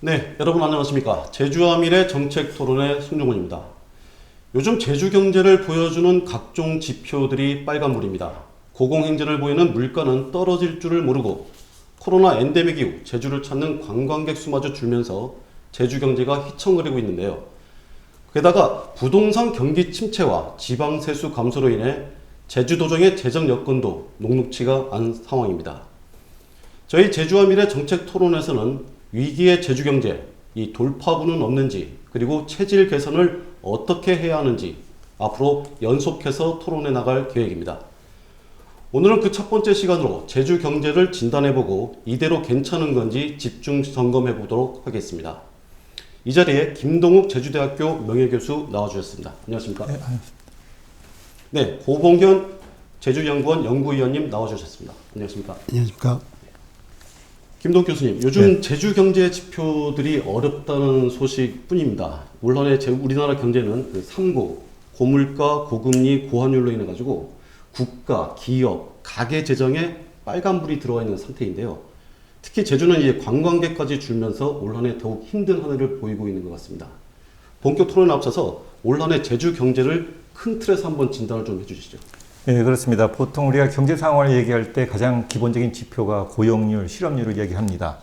네, 여러분 안녕하십니까. 제주와 미래 정책 토론의 송종훈입니다. 요즘 제주 경제를 보여주는 각종 지표들이 빨간불입니다. 고공행진을 보이는 물가는 떨어질 줄을 모르고 코로나 엔데믹 이후 제주를 찾는 관광객 수마저 줄면서 제주 경제가 휘청거리고 있는데요. 게다가 부동산 경기 침체와 지방 세수 감소로 인해 제주도정의 재정 여건도 녹록치가 않은 상황입니다. 저희 제주와 미래 정책 토론에서는 위기의 제주 경제, 이 돌파구는 없는지, 그리고 체질 개선을 어떻게 해야 하는지 앞으로 연속해서 토론해 나갈 계획입니다. 오늘은 그 첫 번째 시간으로 제주 경제를 진단해보고 이대로 괜찮은 건지 집중 점검해보도록 하겠습니다. 이 자리에 김동욱 제주대학교 명예교수 나와주셨습니다. 안녕하십니까? 네, 안녕하십니까. 네, 고봉현 제주연구원 연구위원님 나와주셨습니다. 안녕하십니까? 안녕하십니까. 김동욱 교수님, 요즘 제주 경제 지표들이 어렵다는 소식뿐입니다. 물론 우리나라 경제는 그 3고, 고물가, 고금리, 고환율로 인해 가지고 국가, 기업, 가계 재정에 빨간불이 들어와 있는 상태인데요. 특히 제주는 이제 관광객까지 줄면서 올 한해 더욱 힘든 한 해를 보이고 있는 것 같습니다. 본격 토론에 앞서서 올 한해 제주 경제를 큰 틀에서 한번 진단을 좀 해주시죠. 네, 그렇습니다. 보통 우리가 경제 상황을 얘기할 때 가장 기본적인 지표가 고용률, 실업률을 얘기합니다.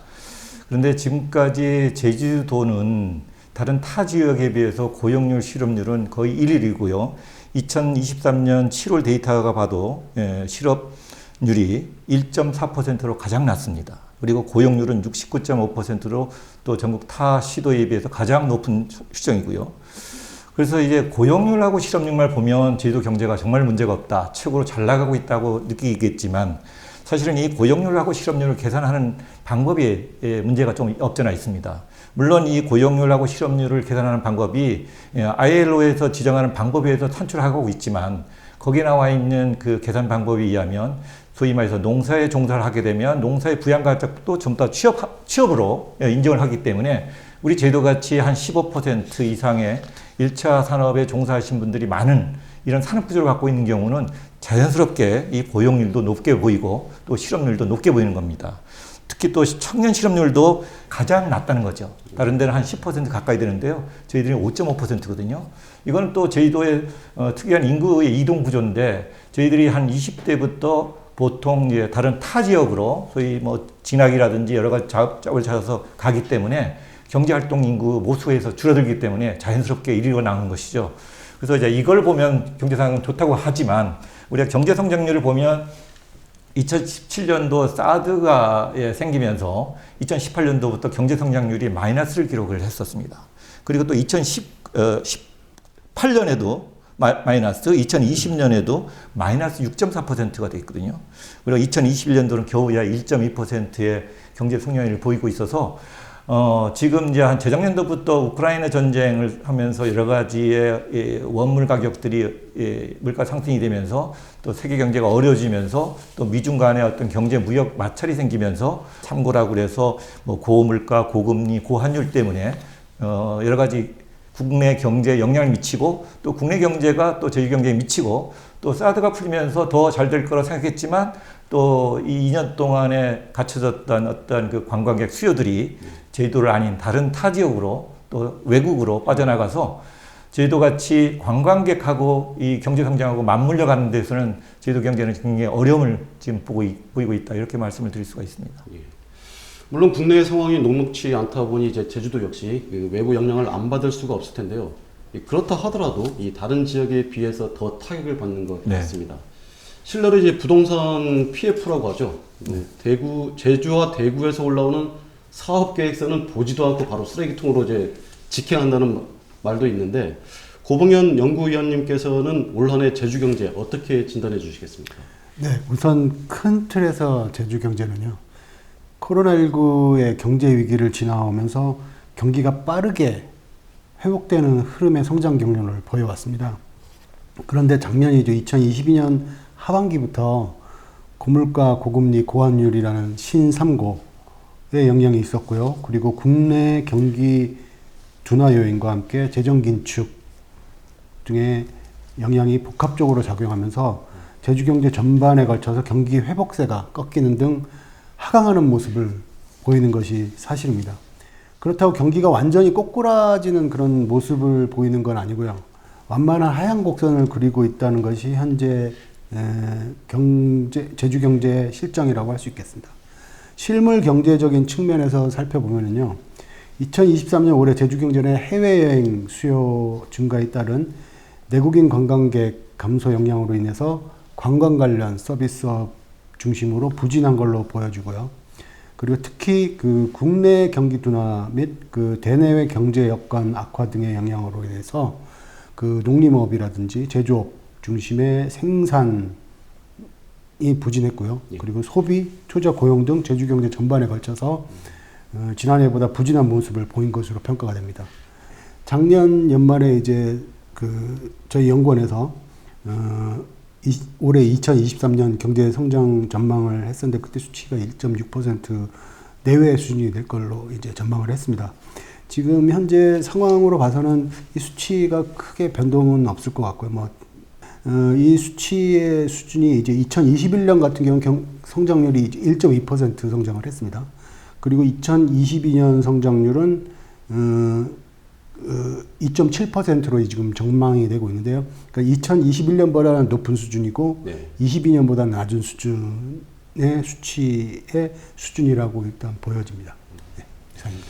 그런데 지금까지 제주도는 다른 타 지역에 비해서 고용률, 실업률은 거의 1위이고요. 2023년 7월 데이터가 봐도 실업률이 1.4%로 가장 낮습니다. 그리고 고용률은 69.5%로 또 전국 타 시도에 비해서 가장 높은 수준이고요. 그래서 이제 고용률하고 실업률만 보면 제주도 경제가 정말 문제가 없다, 최고로 잘 나가고 있다고 느끼겠지만 사실은 이 고용률하고 실업률을 계산하는 방법에 문제가 좀 없잖아 있습니다. 물론 이 고용률하고 실업률을 계산하는 방법이 ILO에서 지정하는 방법에 의해서 산출하고 있지만 거기에 나와 있는 그 계산 방법에 의하면 소위 말해서 농사에 종사를 하게 되면 농사의 부양가격도 좀 더 취업으로 인정을 하기 때문에 우리 제주도같이 한 15% 이상의 1차 산업에 종사하신 분들이 많은 이런 산업 구조를 갖고 있는 경우는 자연스럽게 이 고용률도 높게 보이고 또 실업률도 높게 보이는 겁니다. 특히 또 청년 실업률도 가장 낮다는 거죠. 다른 데는 한 10% 가까이 되는데요. 저희들이 5.5%거든요. 이건 또 제주도의 특이한 인구의 이동 구조인데 저희들이 한 20대부터 보통 이제 다른 타 지역으로 소위 뭐 진학이라든지 여러 가지 작업을 찾아서 가기 때문에 경제활동 인구 모수에서 줄어들기 때문에 자연스럽게 1위로 나오는 것이죠. 그래서 이제 이걸 보면 경제 상황은 좋다고 하지만 우리가 경제 성장률을 보면 2017년도 사드가 생기면서 2018년도부터 경제 성장률이 마이너스를 기록을 했었습니다. 그리고 또 2018년에도 마이너스, 2020년에도 마이너스 6.4%가 돼 있거든요. 그리고 2021년도는 겨우야 1.2%의 경제 성장률을 보이고 있어서 지금 이제 한 재작년도부터 우크라이나 전쟁을 하면서 여러 가지의 원물 가격들이 물가 상승이 되면서 또 세계 경제가 어려워지면서 또 미중 간의 어떤 경제 무역 마찰이 생기면서 참고라고 그래서 뭐 고물가, 고금리, 고환율 때문에 여러 가지 국내 경제에 영향을 미치고 또 국내 경제가 또 제주 경제에 미치고 또 사드가 풀리면서 더 잘 될 거라 생각했지만 또 이 2년 동안에 갖춰졌던 어떤 그 관광객 수요들이 제주도를 아닌 다른 타 지역으로 또 외국으로 빠져나가서 제주도같이 관광객하고 이 경제 성장하고 맞물려 가는 데서는 제주도 경제는 굉장히 어려움을 지금 보이고 있다 이렇게 말씀을 드릴 수가 있습니다. 예. 물론 국내 상황이 녹록치 않다 보니 이제 제주도 역시 그 외부 영향을 안 받을 수가 없을 텐데요. 그렇다 하더라도 이 다른 지역에 비해서 더 타격을 받는 것 같습니다. 실내로 이제 부동산 PF라고 하죠. 제주와 대구에서 올라오는 사업 계획서는 보지도 않고 바로 쓰레기통으로 이제 직행한다는 말도 있는데 고봉현 연구위원님께서는 올 한해 제주 경제 어떻게 진단해 주시겠습니까? 네, 우선 큰 틀에서 제주 경제는요. 코로나19의 경제 위기를 지나오면서 경기가 빠르게 회복되는 흐름의 성장 경로를 보여왔습니다. 그런데 작년이죠. 2022년 하반기부터 고물가, 고금리, 고환율이라는 신3고의 영향이 있었고요. 그리고 국내 경기 둔화 요인과 함께 재정 긴축 등의 영향이 복합적으로 작용하면서 제주 경제 전반에 걸쳐서 경기 회복세가 꺾이는 등 하강하는 모습을 보이는 것이 사실입니다. 그렇다고 경기가 완전히 꼬꾸라지는 그런 모습을 보이는 건 아니고요. 완만한 하향 곡선을 그리고 있다는 것이 현재 제주 경제 실정이라고 할 수 있겠습니다. 실물 경제적인 측면에서 살펴보면요. 2023년 올해 제주 경제는 해외여행 수요 증가에 따른 내국인 관광객 감소 영향으로 인해서 관광 관련 서비스업 중심으로 부진한 걸로 보여지고요. 그리고 특히 그 국내 경기 둔화 및 그 대내외 경제 여건 악화 등의 영향으로 인해서 그 농림업이라든지 제조업 중심의 생산이 부진했고요. 그리고 소비, 투자, 고용 등 제주 경제 전반에 걸쳐서 지난해보다 부진한 모습을 보인 것으로 평가가 됩니다. 작년 연말에 이제 그 저희 연구원에서 올해 2023년 경제 성장 전망을 했었는데 그때 수치가 1.6% 내외 수준이 될 걸로 이제 전망을 했습니다. 지금 현재 상황으로 봐서는 이 수치가 크게 변동은 없을 것 같고요. 이 수치의 수준이 이제 2021년 같은 경우는 성장률이 1.2% 성장을 했습니다. 그리고 2022년 성장률은 2.7%로 지금 전망이 되고 있는데요. 그러니까 2021년보다는 높은 수준이고 22년보다는 낮은 수준의 수치의 수준이라고 일단 보여집니다. 네, 이상입니다.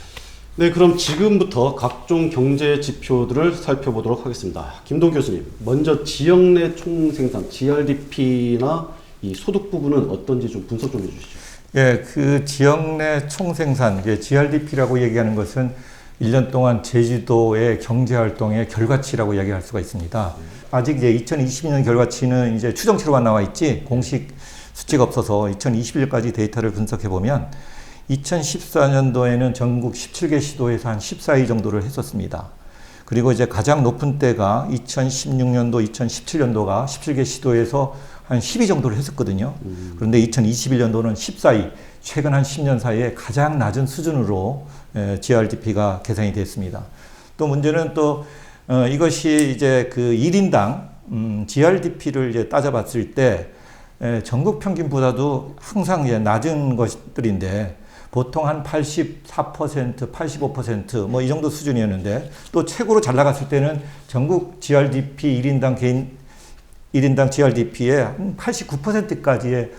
네, 그럼 지금부터 각종 경제 지표들을 살펴보도록 하겠습니다. 김동 교수님, 먼저 지역 내 총생산 GRDP나 이 소득 부분은 어떤지 좀 분석 좀 해주시죠. 예, 그 지역 내 총생산, GRDP라고 얘기하는 것은 1년 동안 제주도의 경제활동의 결과치라고 이야기할 수가 있습니다. 아직 이제 2022년 결과치는 이제 추정치로만 나와 있지 공식 수치가 없어서 2021년까지 데이터를 분석해 보면 2014년도에는 전국 17개 시도에서 한 14위 정도를 했었습니다. 그리고 이제 가장 높은 때가 2016년도, 2017년도가 17개 시도에서 한 10위 정도를 했었거든요. 그런데 2021년도는 14위, 최근 한 10년 사이에 가장 낮은 수준으로 GRDP가 계산이 됐습니다. 또 문제는 또 이것이 이제 그 1인당 GRDP를 이제 따져봤을 때 전국 평균보다도 항상 이제 낮은 것들인데 보통 한 84%, 85% 뭐 이 정도 수준이었는데 또 최고로 잘 나갔을 때는 전국 GRDP 1인당 GRDP의 한 89%까지의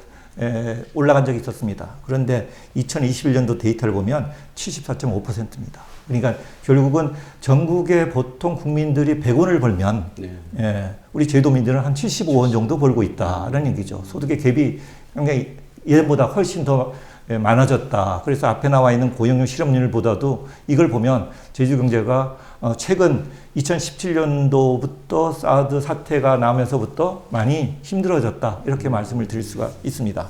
올라간 적이 있었습니다. 그런데 2021년도 데이터를 보면 74.5%입니다. 그러니까 결국은 전국의 보통 국민들이 100원을 벌면 우리 제주도민들은 한 75원 정도 벌고 있다는 얘기죠. 소득의 갭이 굉장히 예전보다 훨씬 더 많아졌다. 그래서 앞에 나와 있는 고용률 실업률보다도 이걸 보면 제주 경제가 최근 2017년도부터 사드 사태가 나면서부터 많이 힘들어졌다. 이렇게 말씀을 드릴 수가 있습니다.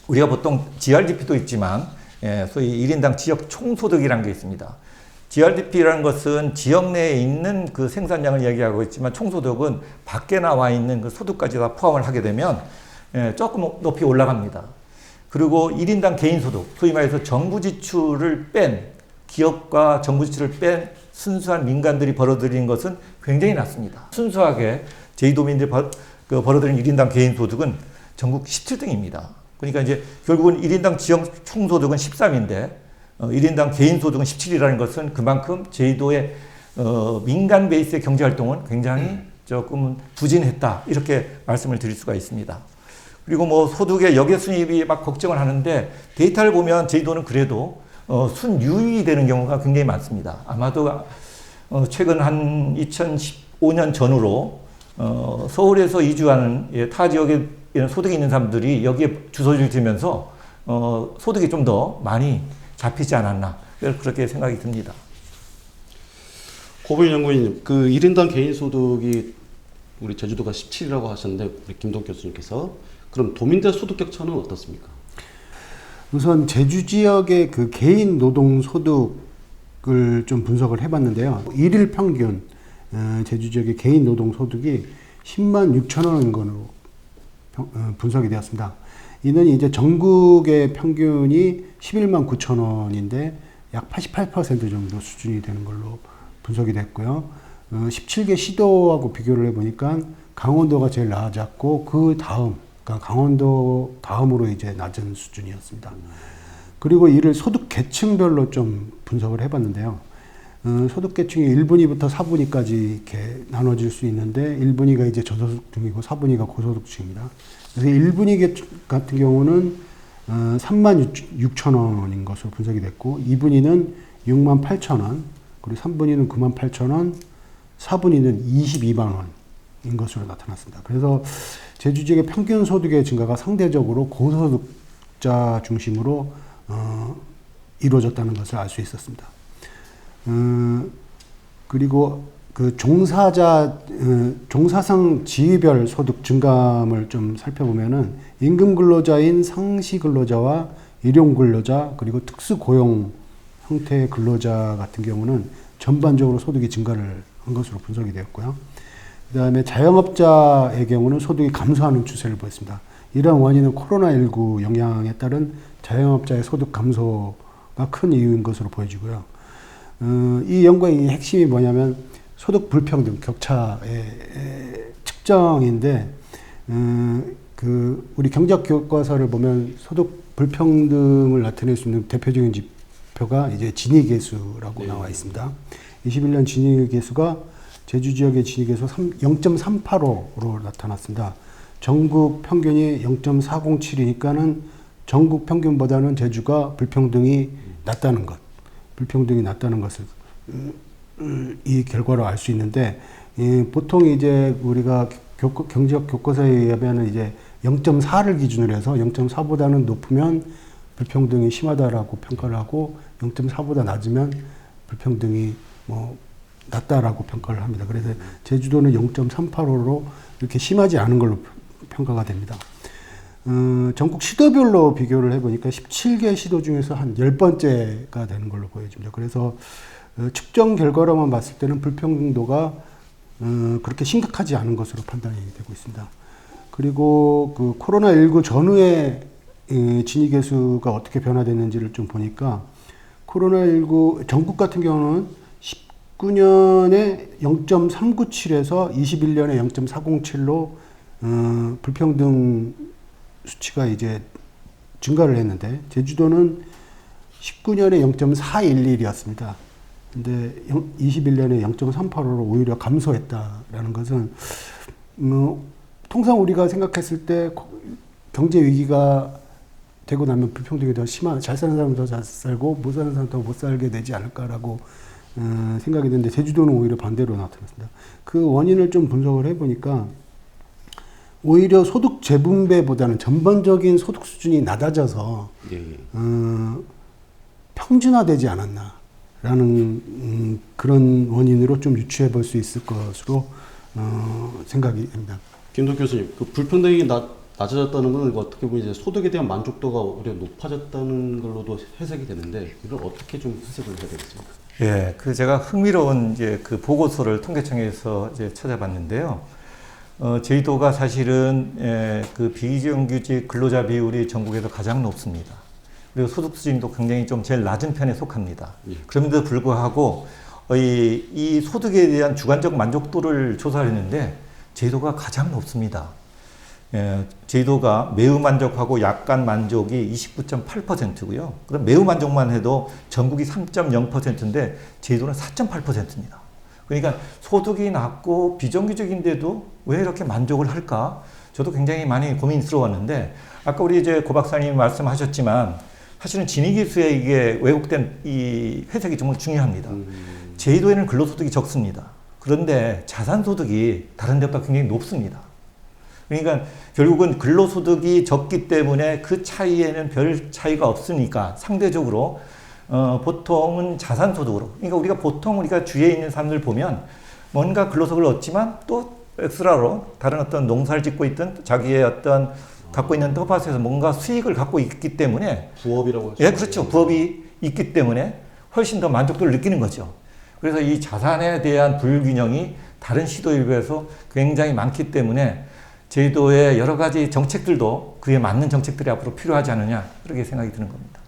우리가 보통 GRDP도 있지만 소위 1인당 지역 총소득이라는 게 있습니다. GRDP라는 것은 지역 내에 있는 그 생산량을 이야기하고 있지만 총소득은 밖에 나와 있는 그 소득까지 다 포함을 하게 되면 조금 높이 올라갑니다. 그리고 1인당 개인소득, 소위 말해서 정부 지출을 뺀, 기업과 정부 지출을 뺀 순수한 민간들이 벌어들이는 것은 굉장히 낮습니다. 순수하게 제주도민들이 벌어들이는 1인당 개인소득은 전국 17등입니다. 그러니까 이제 결국은 1인당 지역 총소득은 13인데 1인당 개인소득은 17이라는 것은 그만큼 제주도의 민간 베이스의 경제활동은 굉장히 조금 부진했다. 이렇게 말씀을 드릴 수가 있습니다. 그리고 뭐 소득의 역외순이익이 막 걱정을 하는데 데이터를 보면 제주도는 그래도 순유입이 되는 경우가 굉장히 많습니다. 아마도 최근 한 2015년 전후로 서울에서 이주하는 타 지역에 소득이 있는 사람들이 여기에 주소지를 지면서 소득이 좀 더 많이 잡히지 않았나 그렇게 생각이 듭니다. 고보인 연구위원님, 그 1인당 개인소득이 우리 제주도가 17이라고 하셨는데 우리 김동 교수님께서 그럼 도민대 소득 격차는 어떻습니까? 우선 제주 지역의 그 개인 노동 소득을 좀 분석을 해봤는데요. 일일 평균 제주 지역의 개인 노동 소득이 10만 6천 원인 걸로 분석이 되었습니다. 이는 이제 전국의 평균이 11만 9천 원인데 약 88% 정도 수준이 되는 걸로 분석이 됐고요. 17개 시도하고 비교를 해보니까 강원도가 제일 낮았고 그 다음, 그러니까 강원도 다음으로 이제 낮은 수준이었습니다. 그리고 이를 소득 계층별로 좀 분석을 해봤는데요. 소득 계층이 1분위부터 4분위까지 이렇게 나눠질 수 있는데 1분위가 이제 저소득층이고 4분위가 고소득층입니다. 그래서 1분위 같은 경우는 36,000원인 것으로 분석이 됐고 2분위는 68,000원, 그리고 3분위는 98,000원, 4분위는 22만 원인 것으로 나타났습니다. 그래서 제주 지역의 평균 소득의 증가가 상대적으로 고소득자 중심으로 이루어졌다는 것을 알 수 있었습니다. 그리고 그 종사상 지위별 소득 증감을 좀 살펴보면은 임금 근로자인 상시 근로자와 일용 근로자 그리고 특수 고용 형태의 근로자 같은 경우는 전반적으로 소득이 증가를 한 것으로 분석이 되었고요. 그 다음에 자영업자의 경우는 소득이 감소하는 추세를 보였습니다. 이러한 원인은 코로나19 영향에 따른 자영업자의 소득 감소가 큰 이유인 것으로 보여지고요. 이 연구의 핵심이 뭐냐면 소득 불평등, 격차의 측정인데, 우리 경제학 교과서를 보면 소득 불평등을 나타낼 수 있는 대표적인 지표가 이제 지니계수라고 나와 있습니다. 21년 지니계수가 제주 지역의 지니계수 0.385로 나타났습니다. 전국 평균이 0.407이니까는 전국 평균보다는 제주가 불평등이 낮다는 것을 이 결과로 알 수 있는데, 보통 이제 우리가 경제학 교과서에 의하면 이제 0.4를 기준으로 해서 0.4보다는 높으면 불평등이 심하다라고 평가를 하고 0.4보다 낮으면 불평등이 낮다라고 평가를 합니다. 그래서 제주도는 0.385로 이렇게 심하지 않은 걸로 평가가 됩니다. 전국 시도별로 비교를 해보니까 17개 시도 중에서 한 10번째가 되는 걸로 보여집니다. 그래서 측정 결과로만 봤을 때는 불평등도가 그렇게 심각하지 않은 것으로 판단이 되고 있습니다. 그리고 그 코로나19 전후에 진위계수가 어떻게 변화됐는지를 좀 보니까 코로나19 전국 같은 경우는 19년에 0.397에서 21년에 0.407로 불평등 수치가 이제 증가를 했는데 제주도는 19년에 0.411이었습니다. 근데 21년에 0.385로 오히려 감소했다라는 것은 통상 우리가 생각했을 때 경제 위기가 되고 나면 불평등이 더 심한, 잘 사는 사람은 더 잘 살고 못 사는 사람은 더 못 살게 되지 않을까라고 생각이 드는데 제주도는 오히려 반대로 나타났습니다. 그 원인을 좀 분석을 해보니까 오히려 소득 재분배보다는 전반적인 소득 수준이 낮아져서 평준화되지 않았나라는 그런 원인으로 좀 유추해 볼 수 있을 것으로 생각이 됩니다. 김덕 교수님, 그 불평등이 낮아졌다는 건 어떻게 보면 이제 소득에 대한 만족도가 오히려 높아졌다는 걸로도 해석이 되는데 이걸 어떻게 좀 해석을 해야 되겠습니까? 예, 제가 흥미로운 이제 그 보고서를 통계청에서 이제 찾아봤는데요. 제주도가 사실은 그 비정규직 근로자 비율이 전국에서 가장 높습니다. 그리고 소득 수준도 굉장히 좀 제일 낮은 편에 속합니다. 그럼에도 불구하고 이 소득에 대한 주관적 만족도를 조사를 했는데 제주도가 가장 높습니다. 제주도가 매우 만족하고 약간 만족이 29.8%고요. 그럼 매우 만족만 해도 전국이 3.0%인데 제주도는 4.8%입니다. 그러니까 소득이 낮고 비정규직인데도 왜 이렇게 만족을 할까? 저도 굉장히 많이 고민스러웠는데 아까 우리 이제 고 박사님이 말씀하셨지만 사실은 진위기수의 이게 왜곡된 이 해석이 정말 중요합니다. 제주도에는 근로소득이 적습니다. 그런데 자산소득이 다른 데보다 굉장히 높습니다. 그러니까 결국은 근로소득이 적기 때문에 그 차이에는 별 차이가 없으니까 상대적으로 보통은 자산소득으로, 그러니까 우리가 보통 우리가 주위에 있는 사람들 보면 뭔가 근로소득을 얻지만 또 엑스트라로 다른 어떤 농사를 짓고 있든 자기의 어떤 갖고 있는 텃밭에서 뭔가 수익을 갖고 있기 때문에 부업이라고 하죠. 예, 그렇죠. 부업이 있기 때문에 훨씬 더 만족도를 느끼는 거죠. 그래서 이 자산에 대한 불균형이 다른 시도에 비해서 굉장히 많기 때문에 제주도의 여러 가지 정책들도 그에 맞는 정책들이 앞으로 필요하지 않느냐 그렇게 생각이 드는 겁니다.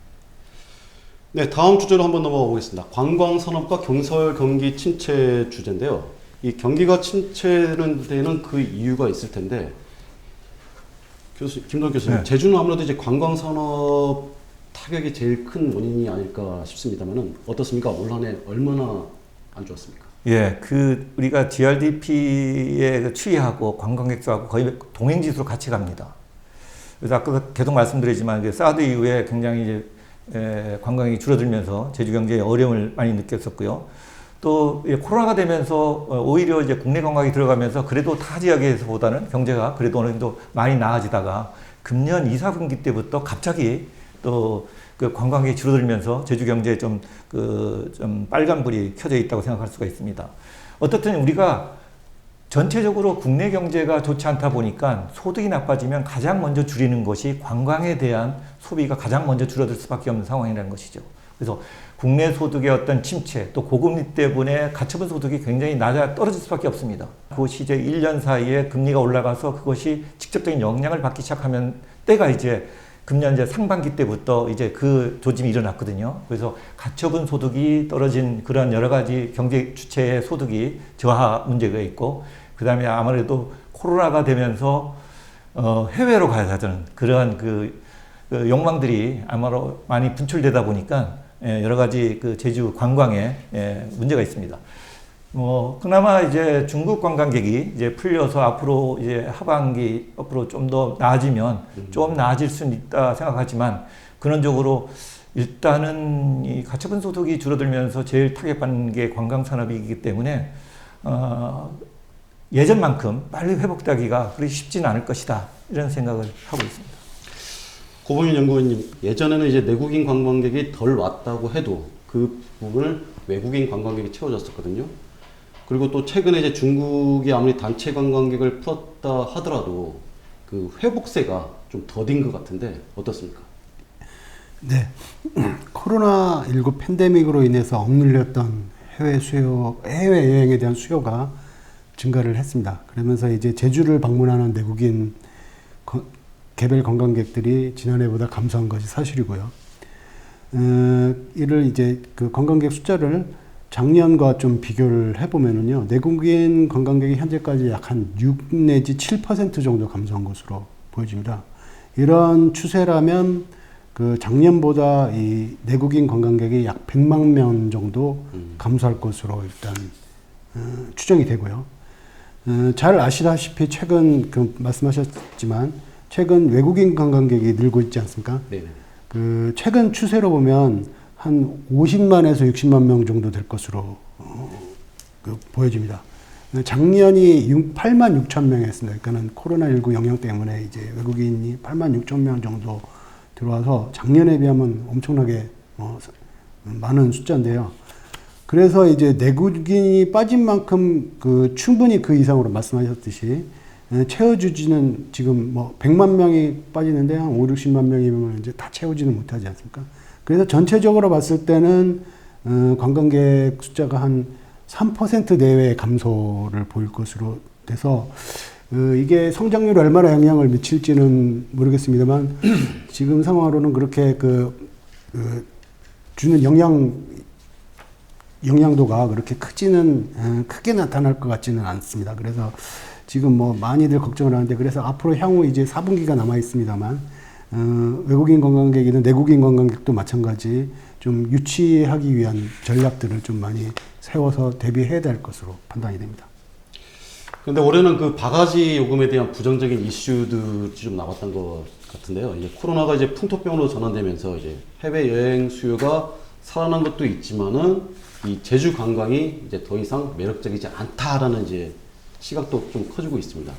네, 다음 주제로 한번 넘어가 보겠습니다. 관광산업과 경설 경기 침체 주제인데요. 이 경기가 침체되는 데는 그 이유가 있을 텐데 김덕 교수님, 네. 제주는 아무래도 이제 관광산업 타격이 제일 큰 원인이 아닐까 싶습니다만은 어떻습니까? 올 한 해 얼마나 안 좋았습니까? 예, 우리가 GRDP에 추이하고 관광객 수하고 거의 동행지수로 같이 갑니다. 그래서 아까 계속 말씀드리지만 사드 이후에 굉장히 이제 관광이 줄어들면서 제주 경제에 어려움을 많이 느꼈었고요. 또 코로나가 되면서 오히려 이제 국내 관광이 들어가면서 그래도 타 지역에서보다는 경제가 그래도 어느 정도 많이 나아지다가 금년 2, 4분기 때부터 갑자기 또 그 관광객이 줄어들면서 제주 경제에 좀 빨간불이 켜져 있다고 생각할 수가 있습니다. 어떻든 우리가 전체적으로 국내 경제가 좋지 않다 보니까 소득이 나빠지면 가장 먼저 줄이는 것이 관광에 대한 소비가 가장 먼저 줄어들 수밖에 없는 상황이라는 것이죠. 그래서 국내 소득의 어떤 침체 또 고금리 때문에 가처분 소득이 굉장히 떨어질 수밖에 없습니다. 그것이 이제 1년 사이에 금리가 올라가서 그것이 직접적인 영향을 받기 시작하면 때가 이제 금년 이제 상반기 때부터 이제 그 조짐이 일어났거든요. 그래서 가처분 소득이 떨어진 그런 여러 가지 경제 주체의 소득이 저하 문제가 있고, 그 다음에 아무래도 코로나가 되면서 해외로 가야 되는 그러한 그 욕망들이 아마도 많이 분출되다 보니까 여러 가지 그 제주 관광에 문제가 있습니다. 그나마 이제 중국 관광객이 이제 풀려서 앞으로 이제 하반기 앞으로 좀 더 나아지면 좀 나아질 수는 있다 생각하지만, 근원적으로 일단은 이 가처분 소득이 줄어들면서 제일 타격받는 게 관광 산업이기 때문에 예전만큼 빨리 회복되기가 그렇게 쉽지는 않을 것이다, 이런 생각을 하고 있습니다. 고범인 연구원님, 예전에는 이제 내국인 관광객이 덜 왔다고 해도 그 부분을 외국인 관광객이 채워줬었거든요. 그리고 또 최근에 이제 중국이 아무리 단체 관광객을 풀었다 하더라도 그 회복세가 좀 더딘 것 같은데 어떻습니까? 네. 코로나19 팬데믹으로 인해서 억눌렸던 해외여행에 대한 수요가 증가를 했습니다. 그러면서 이제 제주를 방문하는 내국인 개별 관광객들이 지난해보다 감소한 것이 사실이고요. 이를 이제 그 관광객 숫자를 작년과 좀 비교를 해보면은요, 내국인 관광객이 현재까지 약 한 6 내지 7% 정도 감소한 것으로 보여집니다. 이런 추세라면 그 작년보다 이 내국인 관광객이 약 100만 명 정도 감소할 것으로 일단 추정이 되고요. 잘 아시다시피 최근 말씀하셨지만 최근 외국인 관광객이 늘고 있지 않습니까? 네. 그 최근 추세로 보면 한 50만에서 60만 명 정도 될 것으로 보여집니다. 작년이 8만 6천 명이었습니다. 그러니까는 코로나19 영향 때문에 이제 외국인이 8만 6천 명 정도 들어와서 작년에 비하면 엄청나게 많은 숫자인데요. 그래서 이제 내국인이 빠진 만큼 충분히 그 이상으로 말씀하셨듯이 채워주지는 지금 100만 명이 빠지는데 한 5, 60만 명이면 이제 다 채우지는 못하지 않습니까? 그래서 전체적으로 봤을 때는 관광객 숫자가 한 3% 내외의 감소를 보일 것으로 돼서 이게 성장률에 얼마나 영향을 미칠지는 모르겠습니다만 지금 상황으로는 그렇게 주는 영향도가 그렇게 크게 나타날 것 같지는 않습니다. 그래서 지금 많이들 걱정을 하는데, 그래서 앞으로 향후 이제 4분기가 남아 있습니다만 외국인 관광객이든 내국인 관광객도 마찬가지 좀 유치하기 위한 전략들을 좀 많이 세워서 대비해야 될 것으로 판단이 됩니다. 그런데 올해는 그 바가지 요금에 대한 부정적인 이슈들이 좀 나왔던 것 같은데요. 이제 코로나가 이제 풍토병으로 전환되면서 이제 해외 여행 수요가 살아난 것도 있지만은 이 제주 관광이 이제 더 이상 매력적이지 않다라는 이제 시각도 좀 커지고 있습니다.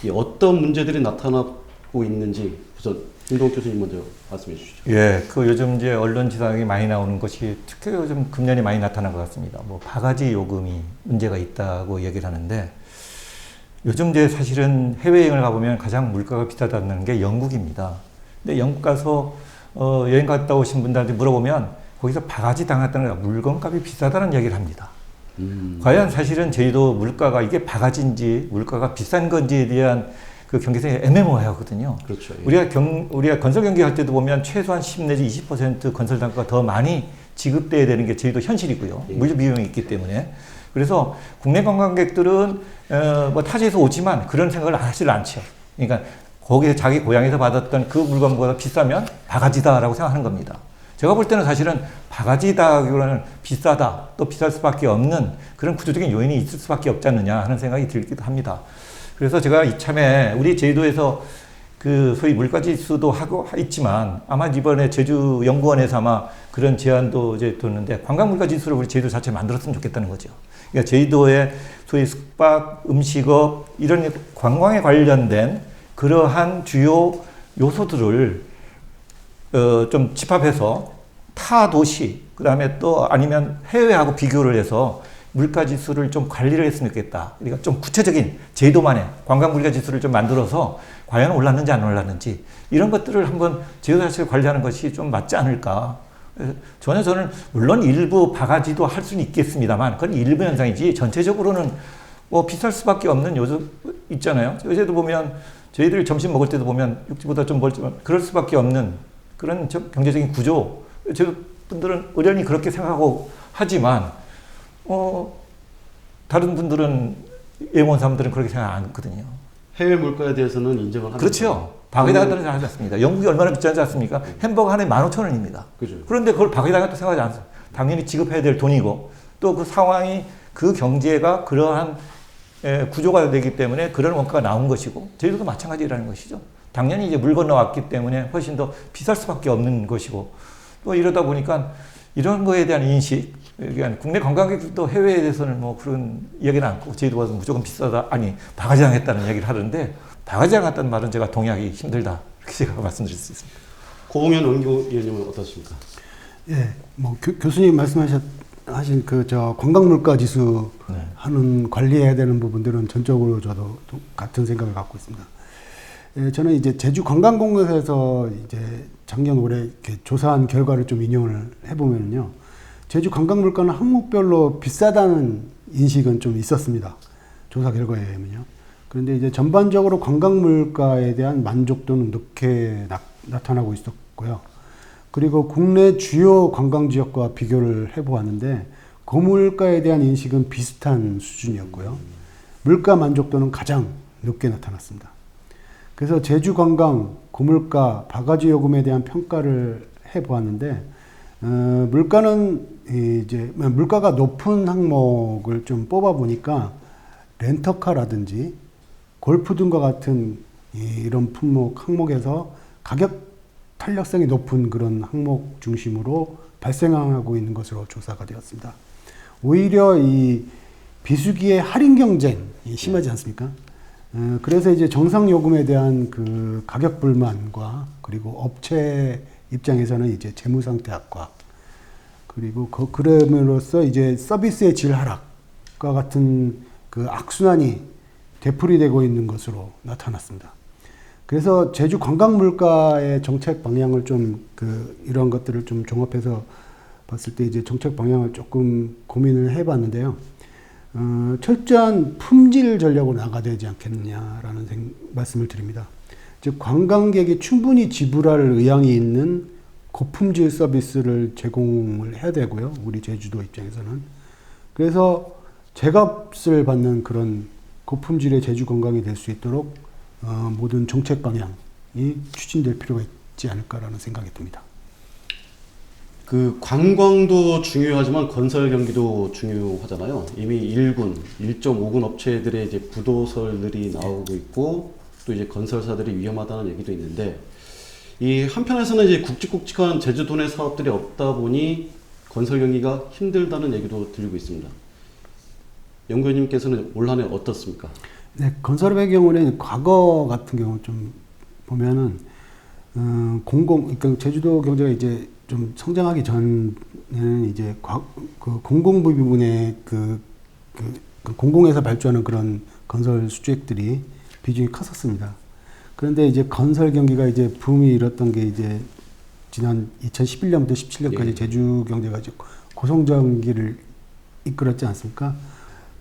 이 어떤 문제들이 나타나고 있는지 우선 김동욱 교수님 먼저 말씀해 주시죠. 예, 요즘 이제 언론 지상에 많이 나오는 것이 특히 요즘 금년에 많이 나타난 것 같습니다. 바가지 요금이 문제가 있다고 얘기를 하는데, 요즘 이제 사실은 해외여행을 가보면 가장 물가가 비싸다는 게 영국입니다. 근데 영국 가서 여행 갔다 오신 분들한테 물어보면 거기서 바가지 당했다는 게 물건값이 비싸다는 얘기를 합니다. 과연 사실은 저희도 물가가 이게 바가지인지 물가가 비싼 건지에 대한 그 경계선이 애매모호하거든요. 그렇죠. 예. 우리가 건설 경기 할 때도 보면 최소한 10 내지 20% 건설 단가가 더 많이 지급돼야 되는 게 저희도 현실이고요. 예. 물류 비용이 있기 때문에. 그래서 국내 관광객들은 타지에서 오지만 그런 생각을 하질 않죠. 그러니까 거기에 자기 고향에서 받았던 그 물건보다 비싸면 바가지다라고 생각하는 겁니다. 제가 볼 때는 사실은 바가지다기보다는 비싸다, 또 비쌀 수밖에 없는 그런 구조적인 요인이 있을 수밖에 없지 않느냐 하는 생각이 들기도 합니다. 그래서 제가 이참에 우리 제주도에서 그 소위 물가지수도 하고 있지만 아마 이번에 제주연구원에서 아마 그런 제안도 이제 뒀는데 관광물가지수를 우리 제주도 자체에 만들었으면 좋겠다는 거죠. 그러니까 제주도의 소위 숙박, 음식업 이런 관광에 관련된 그러한 주요 요소들을 좀 집합해서 타 도시, 그 다음에 또 아니면 해외하고 비교를 해서 물가지수를 좀 관리를 했으면 좋겠다. 그러니까 좀 구체적인 제도만의 관광 물가지수를 좀 만들어서 과연 올랐는지 안 올랐는지 이런 것들을 한번 제도 자체를 관리하는 것이 좀 맞지 않을까. 전혀 저는 물론 일부 바가지도 할 수는 있겠습니다만 그건 일부 현상이지 전체적으로는 뭐 비쌀 수밖에 없는 요소 있잖아요. 요새도 보면 저희들이 점심 먹을 때도 보면 육지보다 좀 멀지만 그럴 수밖에 없는 그런 경제적인 구조. 제 분들은 의견이 그렇게 생각하고 하지만 다른 분들은 예원 사람들은 그렇게 생각 안 했거든요. 해외 물가에 대해서는 인정을 합니다. 그렇죠. 바게다가는 하지 않습니다. 영국이 얼마나 비싸지 않습니까? 햄버거 하나에 15,000원입니다. 그죠. 그런데 그걸 바게다가 생각하지 않습니다. 당연히 지급해야 될 돈이고 또 그 상황이 그 경제가 그러한 구조가 되기 때문에 그런 원가가 나온 것이고 저희도 마찬가지라는 것이죠. 당연히 이제 물 건너왔기 때문에 훨씬 더 비쌀 수밖에 없는 것이고 또 이러다 보니까 이런 거에 대한 인식, 그러니까 국내 관광객들도 해외에 대해서는 뭐 그런 이야기는 않고 저희도 와서 무조건 비싸다, 아니 바가지당했다는 이야기를 하는데 바가지당했다는 말은 제가 동의하기 힘들다 이렇게 제가 말씀드릴 수 있습니다. 고봉현 연구위원님은 어떻습니까? 예, 뭐 교수님 말씀하신 그 저 관광 물가 지수 하는 관리해야 되는 부분들은 전적으로 저도 같은 생각을 갖고 있습니다. 예, 저는 이제 제주 관광공사에서 이제 작년 올해 이렇게 조사한 결과를 좀 인용을 해보면요, 제주 관광 물가는 항목별로 비싸다는 인식은 좀 있었습니다. 조사 결과에 의하면요. 그런데 이제 전반적으로 관광 물가에 대한 만족도는 높게 나타나고 있었고요. 그리고 국내 주요 관광 지역과 비교를 해보았는데 고물가에 대한 인식은 비슷한 수준이었고요. 물가 만족도는 가장 높게 나타났습니다. 그래서 제주 관광, 고물가, 바가지 요금에 대한 평가를 해보았는데 물가는 이제 물가가 높은 항목을 좀 뽑아 보니까 렌터카라든지 골프 등과 같은 이런 항목에서 가격 탄력성이 높은 그런 항목 중심으로 발생하고 있는 것으로 조사가 되었습니다. 오히려 이 비수기의 할인 경쟁이 심하지 않습니까? 그래서 이제 정상 요금에 대한 그 가격 불만과 그리고 업체 입장에서는 이제 재무 상태 악화, 그리고 그럼으로써 이제 서비스의 질 하락과 같은 그 악순환이 되풀이되고 있는 것으로 나타났습니다. 그래서 제주 관광 물가의 정책 방향을 좀 이런 것들을 좀 종합해서 봤을 때 이제 정책 방향을 조금 고민을 해봤는데요. 철저한 품질 전략으로 나가야 되지 않겠느냐라는 말씀을 드립니다. 즉 관광객이 충분히 지불할 의향이 있는 고품질 서비스를 제공을 해야 되고요. 우리 제주도 입장에서는. 그래서 제값을 받는 그런 고품질의 제주 관광이 될 수 있도록 모든 정책 방향이 추진될 필요가 있지 않을까라는 생각이 듭니다. 그 관광도 중요하지만 건설 경기도 중요하잖아요. 이미 1군, 1.5군 업체들의 이제 부도설들이 나오고 있고 또 이제 건설사들이 위험하다는 얘기도 있는데 이 한편에서는 이제 굵직굵직한 제주도 내 사업들이 없다 보니 건설 경기가 힘들다는 얘기도 들리고 있습니다. 연구위원님께서는 올 한 해 어떻습니까? 네, 건설업의 경우는 과거 같은 경우 좀 보면은 그러니까 제주도 경제가 이제 좀 성장하기 전에는 이제 그 공공부 부분에 그 공공에서 발주하는 그런 건설 수주액들이 비중이 컸었습니다. 그런데 이제 건설 경기가 이제 붐이 일었던 게 이제 지난 2011년부터 17년까지 예. 제주 경제가 이제 고성장기를 이끌었지 않습니까?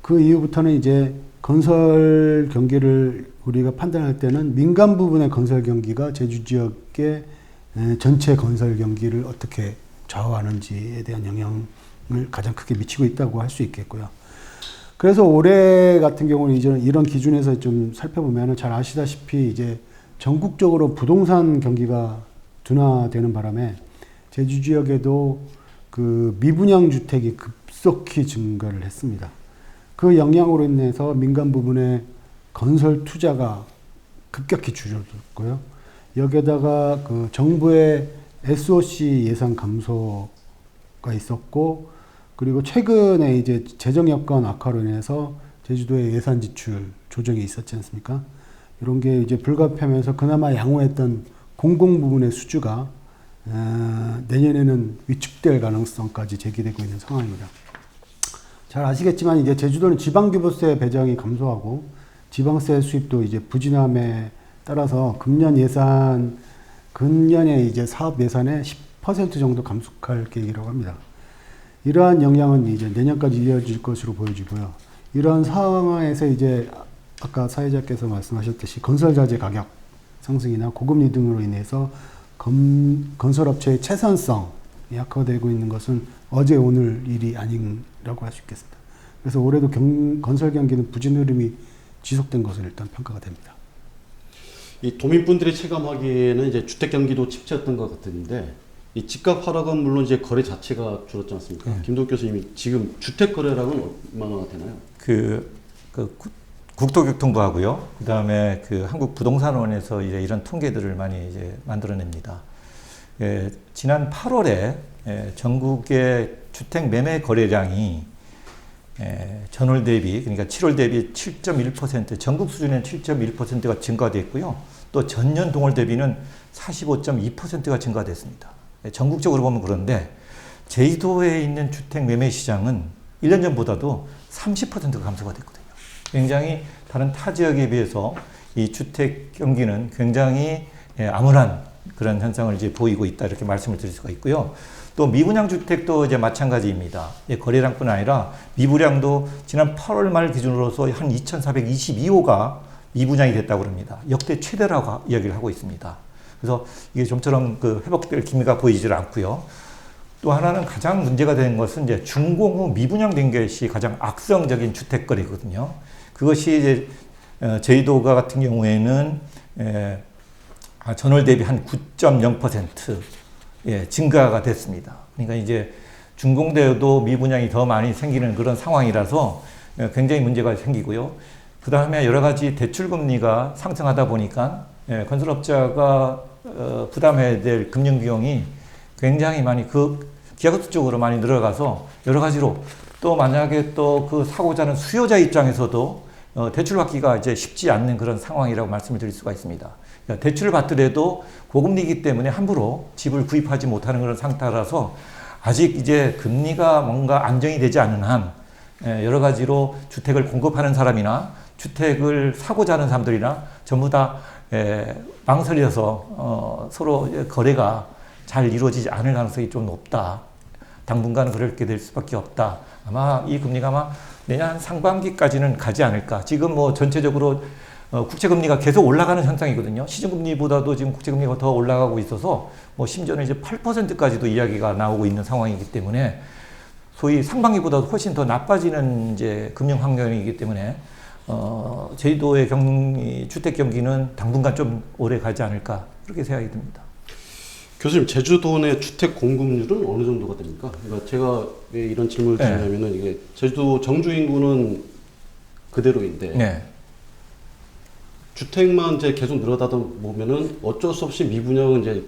그 이후부터는 이제 건설 경기를 우리가 판단할 때는 민간 부분의 건설 경기가 제주 지역의 전체 건설 경기를 어떻게 좌우하는지에 대한 영향을 가장 크게 미치고 있다고 할 수 있겠고요. 그래서 올해 같은 경우는 이제 이런 기준에서 좀 살펴보면 잘 아시다시피 이제 전국적으로 부동산 경기가 둔화되는 바람에 제주 지역에도 그 미분양 주택이 급속히 증가를 했습니다. 그 영향으로 인해서 민간 부분의 건설 투자가 급격히 줄어들었고요. 여기에다가 그 정부의 SOC 예산 감소가 있었고, 그리고 최근에 이제 재정 여건 악화로 인해서 제주도의 예산 지출 조정이 있었지 않습니까? 이런 게 이제 불가피하면서 그나마 양호했던 공공 부분의 수주가 내년에는 위축될 가능성까지 제기되고 있는 상황입니다. 잘 아시겠지만 이제 제주도는 지방교부세 배정이 감소하고 지방세 수입도 이제 부진함에 따라서 금년에 이제 사업 예산의 10% 정도 감축할 계획이라고 합니다. 이러한 영향은 이제 내년까지 이어질 것으로 보여지고요. 이런 상황에서 이제 아까 사회자께서 말씀하셨듯이 건설자재 가격 상승이나 고금리 등으로 인해서 건설업체의 채선성이 약화되고 있는 것은 어제 오늘 일이 아니라고 할 수 있겠습니다. 그래서 올해도 건설 경기는 부진 흐름이 지속된 것으로 일단 평가가 됩니다. 이 도민분들이 체감하기에는 이제 주택 경기도 침체였던 것 같은데 이 집값 하락은 물론 이제 거래 자체가 줄었지 않습니까? 김도욱 교수님이 지금 주택 거래량은 얼마나 되나요? 국토교통부하고요. 그다음에 그 한국부동산원에서 이제 이런 통계들을 많이 이제 만들어냅니다. 지난 8월에 전국의 주택 매매 거래량이 전월 대비, 그러니까 7월 대비 7.1%, 전국 수준의 7.1%가 증가됐고요. 또 전년 동월 대비는 45.2%가 증가됐습니다. 전국적으로 보면 그런데 제주도에 있는 주택 매매 시장은 1년 전보다도 30%가 감소가 됐거든요. 굉장히 다른 타 지역에 비해서 이 주택 경기는 굉장히 암울한 그런 현상을 이제 보이고 있다, 이렇게 말씀을 드릴 수가 있고요. 또 미분양 주택도 이제 마찬가지입니다. 거래량뿐 아니라 미분양도 지난 8월 말 기준으로서 한 2,422호가 미분양이 됐다고 합니다. 역대 최대라고 이야기를 하고 있습니다. 그래서 이게 좀처럼 그 회복될 기미가 보이질 않고요. 또 하나는 가장 문제가 되는 것은 이제 준공 후 미분양된 것이 가장 악성적인 주택 거래거든요. 그것이 이제 제주도가 같은 경우에는 전월 대비 한 9.0% 증가가 됐습니다. 그러니까 이제 준공되어도 미분양이 더 많이 생기는 그런 상황이라서 굉장히 문제가 생기고요. 그 다음에 여러 가지 대출금리가 상승하다 보니까 건설업자가 부담해야 될 금융비용이 굉장히 많이 기하급수 쪽으로 많이 늘어가서 여러 가지로 또 만약에 또 그 사고자 하는 수요자 입장에서도 대출받기가 이제 쉽지 않는 그런 상황이라고 말씀을 드릴 수가 있습니다. 그러니까 대출을 받더라도 고금리이기 때문에 함부로 집을 구입하지 못하는 그런 상태라서 아직 이제 금리가 뭔가 안정이 되지 않은 한 여러 가지로 주택을 공급하는 사람이나 주택을 사고자 하는 사람들이나 전부 다 망설여서 서로 거래가 잘 이루어지지 않을 가능성이 좀 높다. 당분간은 그렇게 될 수밖에 없다. 아마 이 금리가 아마 내년 상반기까지는 가지 않을까. 지금 뭐 전체적으로 국채금리가 계속 올라가는 현상이거든요. 시중금리보다도 지금 국채금리가 더 올라가고 있어서 뭐 심지어는 이제 8%까지도 이야기가 나오고 있는 상황이기 때문에 소위 상반기보다도 훨씬 더 나빠지는 이제 금융 환경이기 때문에 제주도의 주택 경기는 당분간 좀 오래 가지 않을까 그렇게 생각이 듭니다. 교수님, 제주도 내 주택 공급률은 어느 정도가 됩니까? 그러니까 제가 왜 이런 질문을 드리냐면은 이게 제주도 정주 인구는 그대로인데 네. 주택만 이제 계속 늘어나다 보면은 어쩔 수 없이 미분양은 이제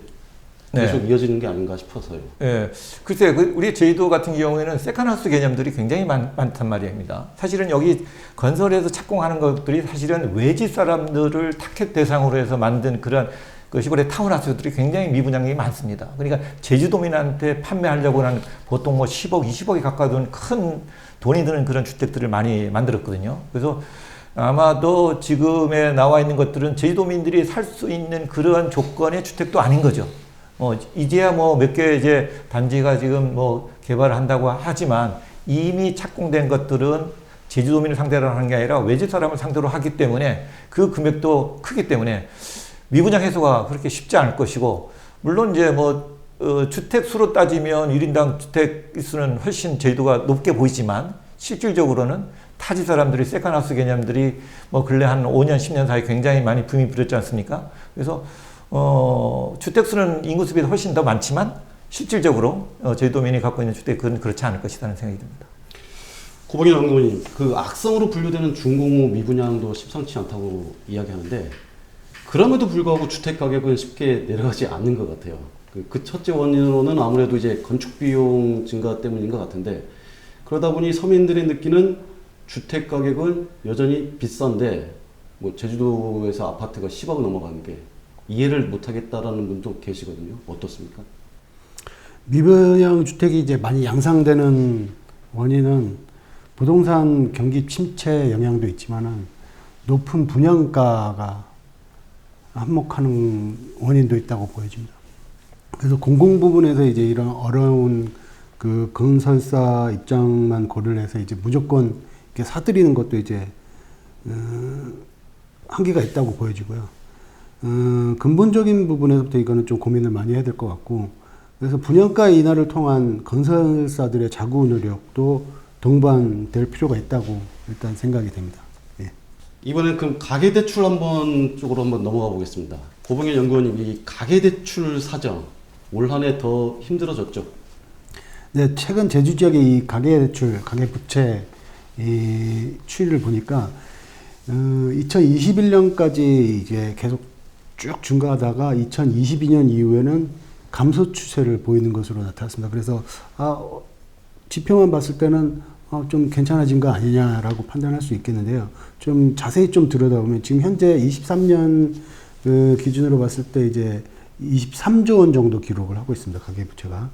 계속 이어지는 게 아닌가 싶어서요. 네. 글쎄, 우리 제주도 같은 경우에는 세컨하우스 개념들이 굉장히 많단 말입니다. 사실은 여기 건설에서 착공하는 것들이 사실은 외지 사람들을 타겟 대상으로 해서 만든 그런 그 시골의 타운하우스들이 굉장히 미분양이 많습니다. 그러니까 제주도민한테 판매하려고 하는 보통 뭐 10억, 20억이 가까운 큰 돈이 드는 그런 주택들을 많이 만들었거든요. 그래서 아마도 지금에 나와 있는 것들은 제주도민들이 살 수 있는 그러한 조건의 주택도 아닌 거죠. 이제야 뭐 몇 개 이제 단지가 지금 뭐 개발을 한다고 하지만 이미 착공된 것들은 제주도민을 상대로 하는 게 아니라 외지 사람을 상대로 하기 때문에 그 금액도 크기 때문에 미분양 해소가 그렇게 쉽지 않을 것이고, 물론 이제 뭐 주택 수로 따지면 1인당 주택 수는 훨씬 제주도가 높게 보이지만 실질적으로는 타지 사람들이 세컨하우스 개념들이 뭐 근래 한 5년, 10년 사이에 굉장히 많이 붐이 불었지 않습니까? 그래서 주택수는 인구수보다 훨씬 더 많지만 실질적으로 제주도민이 갖고 있는 주택은 그렇지 않을 것이라는 생각이 듭니다. 고봉현 연구원님, 그 악성으로 분류되는 중공업 미분양도 심상치 않다고 이야기하는데 그럼에도 불구하고 주택 가격은 쉽게 내려가지 않는 것 같아요. 그 첫째 원인으로는 아무래도 이제 건축 비용 증가 때문인 것 같은데 그러다 보니 서민들이 느끼는 주택 가격은 여전히 비싼데 뭐 제주도에서 아파트가 10억 넘어가는 게 이해를 못하겠다라는 분도 계시거든요. 어떻습니까? 미분양 주택이 이제 많이 양상되는 원인은 부동산 경기 침체 영향도 있지만은 높은 분양가가 한몫하는 원인도 있다고 보여집니다. 그래서 공공 부분에서 이제 이런 어려운 그 건설사 입장만 고려를 해서 이제 무조건 이렇게 사들이는 것도 이제 한계가 있다고 보여지고요. 근본적인 부분에서부터 이거는 좀 고민을 많이 해야 될 것 같고, 그래서 분양가 인하를 통한 건설사들의 자구 노력도 동반될 필요가 있다고 일단 생각이 됩니다. 예. 이번엔 그럼 가계대출 쪽으로 한번 넘어가 보겠습니다. 고봉현 연구원님, 이 가계대출 사정 올 한 해 더 힘들어졌죠? 네, 최근 제주 지역의 이 가계대출, 가계부채 이 추이를 보니까 2021년까지 이제 계속 쭉 증가하다가 2022년 이후에는 감소 추세를 보이는 것으로 나타났습니다. 그래서 지표만 봤을 때는 좀 괜찮아진 거 아니냐라고 판단할 수 있겠는데요. 좀 자세히 좀 들여다보면 지금 현재 23년 기준으로 봤을 때 이제 23조 원 정도 기록을 하고 있습니다. 가계부채가.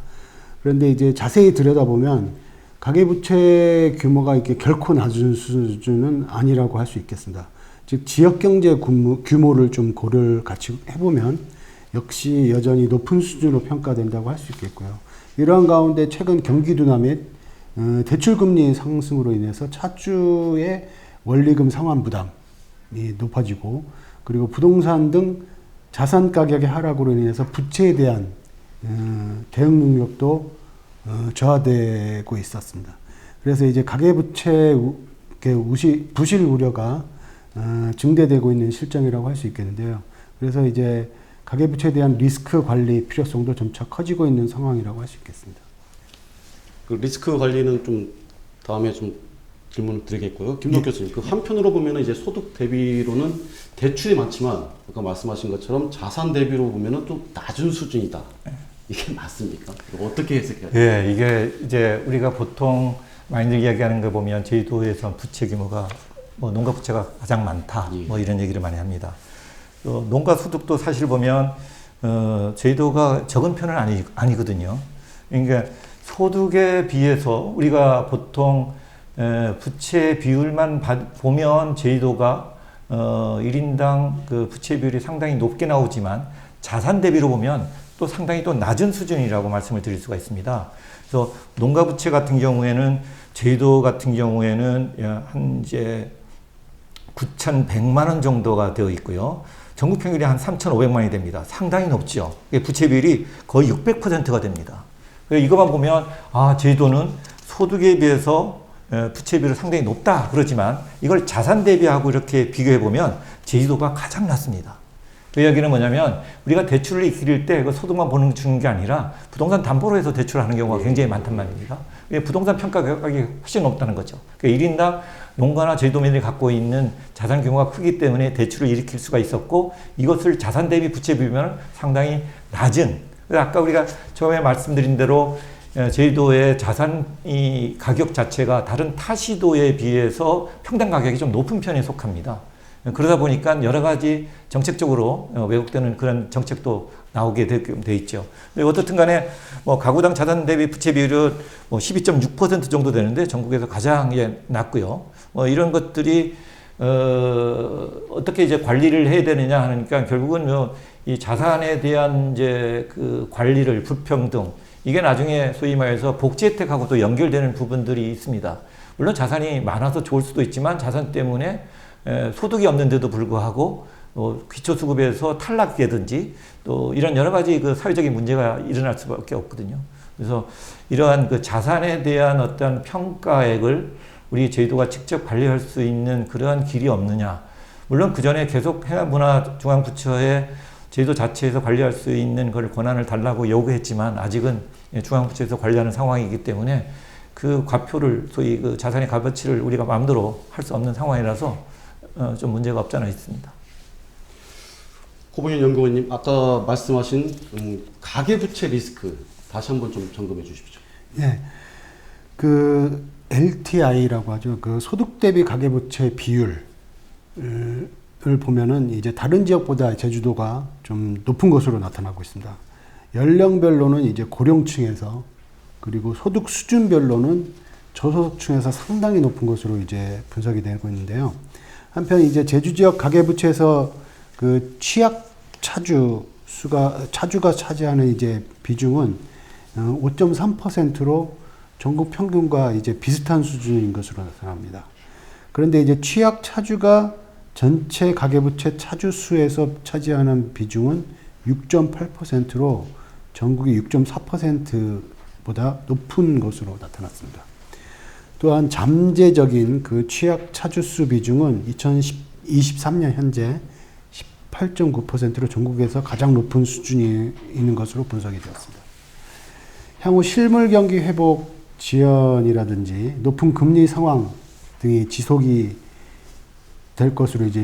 그런데 이제 자세히 들여다보면 가계부채 규모가 이렇게 결코 낮은 수준은 아니라고 할 수 있겠습니다. 즉 지역경제 규모를 좀 고려를 같이 해보면 역시 여전히 높은 수준으로 평가된다고 할 수 있겠고요. 이러한 가운데 최근 경기둔화 및 대출금리 상승으로 인해서 차주의 원리금 상환 부담이 높아지고, 그리고 부동산 등 자산 가격의 하락으로 인해서 부채에 대한 대응 능력도 저하되고 있었습니다. 그래서 이제 가계부채 부실 우려가 증대되고 있는 실정이라고 할 수 있겠는데요. 그래서 이제 가계부채에 대한 리스크 관리 필요성도 점차 커지고 있는 상황이라고 할 수 있겠습니다. 그 리스크 관리는 좀 다음에 좀 질문을 드리겠고요. 김덕 교수님, 그 한편으로 보면은 이제 소득 대비로는 대출이 많지만 아까 말씀하신 것처럼 자산 대비로 보면은 좀 낮은 수준이다. 이게 맞습니까? 이거 어떻게 해석해야 돼요? 예, 이게 이제 우리가 보통 많이들 이야기하는 거 보면 제주도에서 부채 규모가 뭐 농가 부채가 가장 많다. 예. 뭐 이런 얘기를 많이 합니다. 농가 소득도 사실 보면 제주도가 적은 편은 아니거든요. 그러니까 소득에 비해서 우리가 보통 부채 비율만 보면 제주도가 1인당 그 부채 비율이 상당히 높게 나오지만 자산 대비로 보면 또 상당히 또 낮은 수준이라고 말씀을 드릴 수가 있습니다. 그래서 농가 부채 같은 경우에는 제주도 같은 경우에는 한 이제 9,100만 원 정도가 되어 있고요. 전국 평균이 한 3,500만 원이 됩니다. 상당히 높죠. 부채 비율이 거의 600%가 됩니다. 이것만 보면 제주도는 소득에 비해서 부채 비율이 상당히 높다 그러지만 이걸 자산 대비하고 이렇게 비교해 보면 제주도가 가장 낮습니다. 그 이야기는 뭐냐면 우리가 대출을 이끌 때 그 소득만 주는 게 아니라 부동산 담보로 해서 대출을 하는 경우가 굉장히 많단 말입니다. 부동산 평가 가격이 훨씬 높다는 거죠. 그러니까 1인당 농가나 제주도민들이 갖고 있는 자산 규모가 크기 때문에 대출을 일으킬 수가 있었고, 이것을 자산 대비 부채 비율은 상당히 낮은, 아까 우리가 처음에 말씀드린 대로 제주도의 자산 가격 자체가 다른 타시도에 비해서 평당 가격이 좀 높은 편에 속합니다. 그러다 보니까 여러 가지 정책적으로 왜곡되는 그런 정책도 나오게 돼 있죠. 어떻든 간에 뭐 가구당 자산 대비 부채 비율은 뭐 12.6% 정도 되는데 전국에서 가장 낮고요. 이런 것들이 어떻게 이제 관리를 해야 되느냐 하니까 결국은 이 자산에 대한 이제 그 관리를 불평등, 이게 나중에 소위 말해서 복지 혜택하고도 연결되는 부분들이 있습니다. 물론 자산이 많아서 좋을 수도 있지만 자산 때문에 소득이 없는데도 불구하고 기초수급에서 탈락되든지 또 이런 여러 가지 그 사회적인 문제가 일어날 수밖에 없거든요. 그래서 이러한 그 자산에 대한 어떤 평가액을 우리 제주도가 직접 관리할 수 있는 그러한 길이 없느냐. 물론 그 전에 계속 해양문화중앙부처에 제주도 자체에서 관리할 수 있는 그걸 권한을 달라고 요구했지만 아직은 중앙부처에서 관리하는 상황이기 때문에 그 과표를 소위 그 자산의 값어치를 우리가 마음대로 할 수 없는 상황이라서 좀 문제가 없지 않아 있습니다. 고봉현 연구원님, 아까 말씀하신 가계부채 리스크 다시 한번 좀 점검해 주십시오. 네, 그 LTI라고 하죠. 그 소득 대비 가계부채 비율을 보면은 이제 다른 지역보다 제주도가 좀 높은 것으로 나타나고 있습니다. 연령별로는 이제 고령층에서 그리고 소득 수준별로는 저소득층에서 상당히 높은 것으로 이제 분석이 되고 있는데요. 한편 이제 제주 지역 가계부채에서 그 취약 차주가 차지하는 이제 비중은 5.3%로 전국 평균과 이제 비슷한 수준인 것으로 나타납니다. 그런데 이제 취약 차주가 전체 가계부채 차주 수에서 차지하는 비중은 6.8%로 전국이 6.4%보다 높은 것으로 나타났습니다. 또한 잠재적인 그 취약 차주수 비중은 2023년 현재 18.9%로 전국에서 가장 높은 수준이 있는 것으로 분석이 되었습니다. 향후 실물 경기 회복 지연이라든지 높은 금리 상황 등이 지속이 될 것으로 이제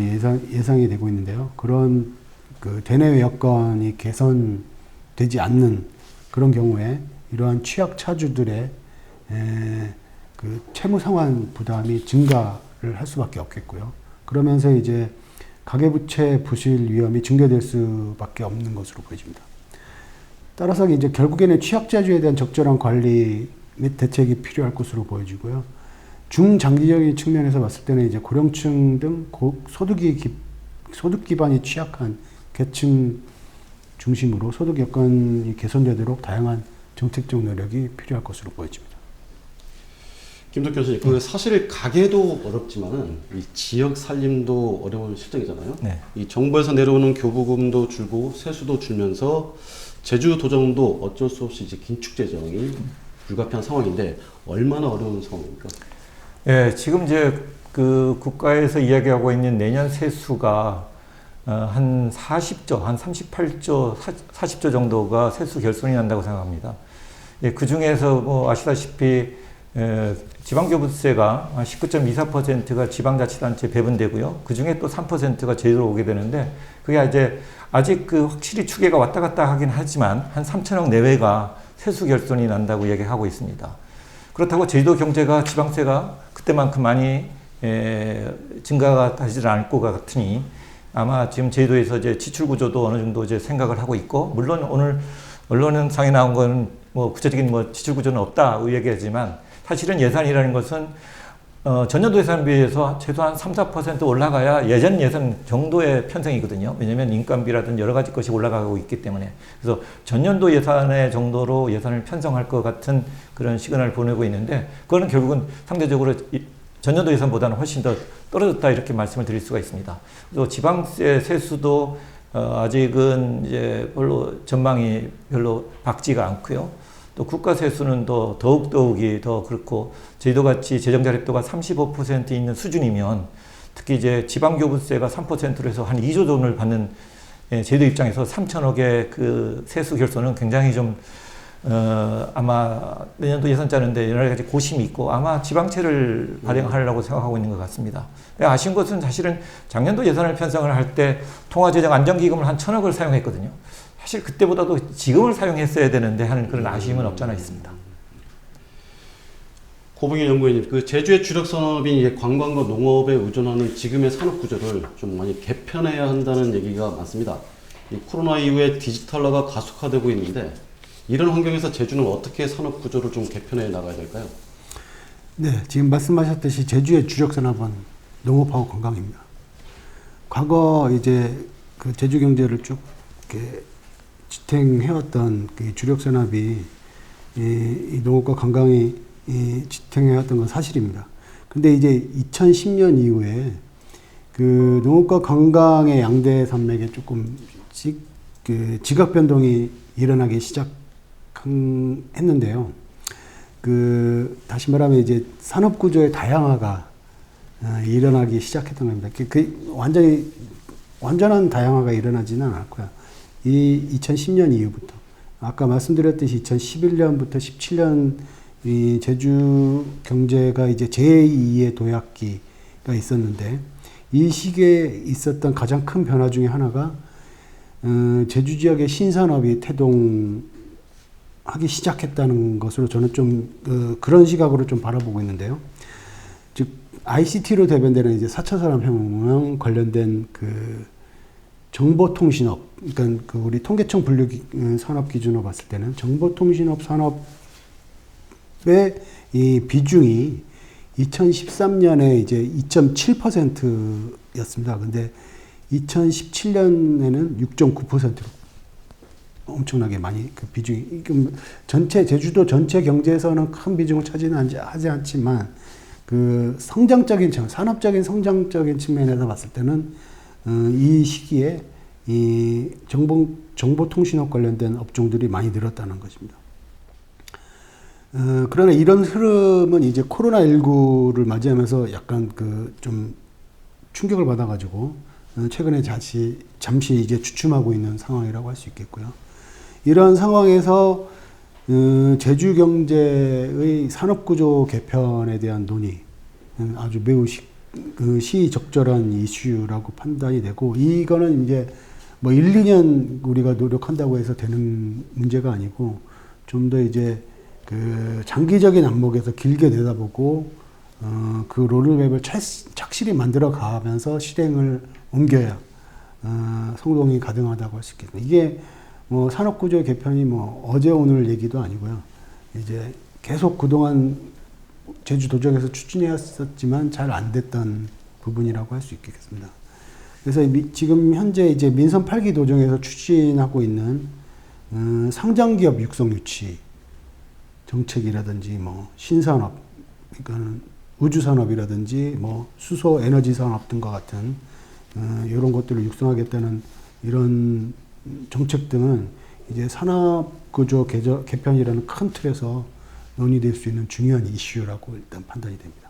예상이 되고 있는데요. 그런 그 대내 여건이 개선되지 않는 그런 경우에 이러한 취약 차주들의 그 채무 상환 부담이 증가를 할 수밖에 없겠고요. 그러면서 이제 가계부채 부실 위험이 증대될 수밖에 없는 것으로 보여집니다. 따라서 이제 결국에는 취약자주에 대한 적절한 관리 및 대책이 필요할 것으로 보여지고요. 중장기적인 측면에서 봤을 때는 이제 고령층 등 소득 기반이 취약한 계층 중심으로 소득 여건이 개선되도록 다양한 정책적 노력이 필요할 것으로 보여집니다. 김덕 교수님, 그 사실 가계도 어렵지만은 이 지역 살림도 어려운 실정이잖아요. 네. 이 정부에서 내려오는 교부금도 줄고 세수도 줄면서 제주도정도 어쩔 수 없이 이제 긴축 재정이 불가피한 상황인데 얼마나 어려운 상황입니까? 예, 지금 이제 그 국가에서 이야기하고 있는 내년 세수가 한 40조, 한 38조, 40조 정도가 세수 결손이 난다고 생각합니다. 예, 그 중에서 뭐 아시다시피 지방교부세가 19.24%가 지방자치단체에 배분되고요. 그 중에 또 3%가 제주도로 오게 되는데 그게 이제 아직 그 확실히 추계가 왔다 갔다 하긴 하지만 한 3천억 내외가 세수 결손이 난다고 얘기하고 있습니다. 그렇다고 제주도 경제가 지방세가 그때만큼 많이 증가가 되지 않을 것 같으니 아마 지금 제주도에서 이제 지출 구조도 어느 정도 이제 생각을 하고 있고 물론 오늘 언론상에 나온 건 뭐 구체적인 뭐 지출 구조는 없다고 얘기하지만 사실은 예산이라는 것은 전년도 예산에 비해서 최소한 3, 4% 올라가야 예전 예산 정도의 편성이거든요. 왜냐하면 인건비라든지 여러 가지 것이 올라가고 있기 때문에. 그래서 전년도 예산의 정도로 예산을 편성할 것 같은 그런 시그널을 보내고 있는데 그거는 결국은 상대적으로 전년도 예산보다는 훨씬 더 떨어졌다 이렇게 말씀을 드릴 수가 있습니다. 그래서 지방세 세수도 아직은 이제 별로 전망이 별로 밝지가 않고요. 또 국가 세수는 더욱더욱이 더 그렇고 제주도같이 재정자립도가 35% 있는 수준이면 특히 이제 지방교부세가 3%로 해서 한 2조 돈을 받는 제주도 입장에서 3천억의 그 세수 결손은 굉장히 좀 아마 내년도 예산 짜는데 여러 가지 고심이 있고 아마 지방채를 발행하려고 생각하고 있는 것 같습니다. 아쉬운 것은 사실은 작년도 예산을 편성을 할 때 통화재정 안정기금을 한 1,000억을 사용했거든요. 사실 그때보다도 지금을 사용했어야 되는데 하는 그런 아쉬움은 없지 않아 있습니다. 고봉현 연구원님, 그 제주의 주력 산업인 관광과 농업에 의존하는 지금의 산업 구조를 좀 많이 개편해야 한다는 얘기가 많습니다. 이 코로나 이후에 디지털화가 가속화되고 있는데 이런 환경에서 제주는 어떻게 산업 구조를 좀 개편해 나가야 될까요? 네, 지금 말씀하셨듯이 제주의 주력 산업은 농업하고 관광입니다. 과거 이제 그 제주 경제를 쭉 이렇게 지탱해왔던 그 주력 산업이 이 농업과 관광이 지탱해왔던 건 사실입니다. 근데 이제 2010년 이후에 그 농업과 관광의 양대 산맥에 조금씩 그 지각 변동이 일어나기 시작했는데요. 다시 말하면 이제 산업 구조의 다양화가 일어나기 시작했던 겁니다. 완전한 다양화가 일어나지는 않았고요. 이 2010년 이후부터 아까 말씀드렸듯이 2011년부터 17년 이 제주 경제가 이제 제2의 도약기가 있었는데 이 시기에 있었던 가장 큰 변화 중에 하나가 제주 지역의 신산업이 태동하기 시작했다는 것으로 저는 좀 그런 시각으로 좀 바라보고 있는데요. 즉 ICT로 대변되는 이제 4차 산업혁명 관련된 정보통신업, 그러니까 우리 통계청 분류 산업 기준으로 봤을 때는 정보통신업 산업의 이 비중이 2013년에 이제 2.7%였습니다. 근데 2017년에는 6.9%로 엄청나게 많이 그 비중이 제주도 전체 경제에서는 큰 비중을 차지하지 않지만 산업적인 성장적인 측면에서 봤을 때는 이 시기에 이 정보통신업 관련된 업종들이 많이 늘었다는 것입니다. 그러나 이런 흐름은 이제 코로나19를 맞이하면서 약간 좀 충격을 받아가지고 최근에 잠시 이제 주춤하고 있는 상황이라고 할 수 있겠고요. 이런 상황에서 제주 경제의 산업구조 개편에 대한 논의 아주 매우 시적절한 이슈라고 판단이 되고, 이거는 이제 뭐 1, 2년 우리가 노력한다고 해서 되는 문제가 아니고 좀 더 이제 장기적인 안목에서 길게 내다보고 그 로드맵을 착실히 만들어 가면서 실행을 옮겨야 성공이 가능하다고 할 수 있겠습니다. 이게 뭐 산업구조 개편이 뭐 어제 오늘 얘기도 아니고요. 이제 계속 그동안 제주도정에서 추진해왔었지만 잘 안 됐던 부분이라고 할 수 있겠습니다. 그래서 지금 현재 이제 민선 8기 도정에서 추진하고 있는 상장기업 육성 유치 정책이라든지 뭐 신산업, 그러니까 우주산업이라든지 뭐 수소 에너지 산업 등과 같은 이런 것들을 육성하겠다는 이런 정책 등은 이제 산업구조 개편이라는 큰 틀에서 논의될 수 있는 중요한 이슈라고 일단 판단이 됩니다.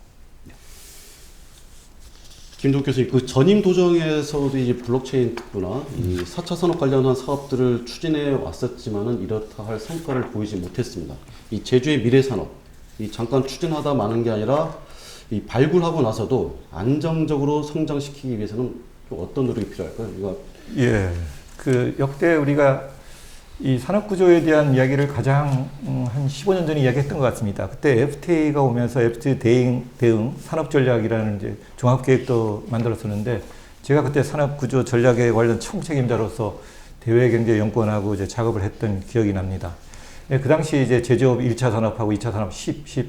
김동욱 교수님, 그 전임 도정에서도 이제 블록체인 특구나 이 4차 산업 관련한 사업들을 추진해 왔었지만은 이렇다 할 성과를 보이지 못했습니다. 이 제주의 미래 산업, 이 잠깐 추진하다 마는 게 아니라 이 발굴하고 나서도 안정적으로 성장시키기 위해서는 또 어떤 노력이 필요할까요? 이거 역대 우리가 이 산업구조에 대한 이야기를 가장 한 15년 전에 이야기했던 것 같습니다. 그때 FTA가 오면서 FTA 대응 산업전략이라는 이제 종합계획도 만들었었는데, 제가 그때 산업구조 전략에 관련 총책임자로서 대외경제연구원하고 이제 작업을 했던 기억이 납니다. 그 당시 이제 제조업 1차 산업하고 2차 산업 10,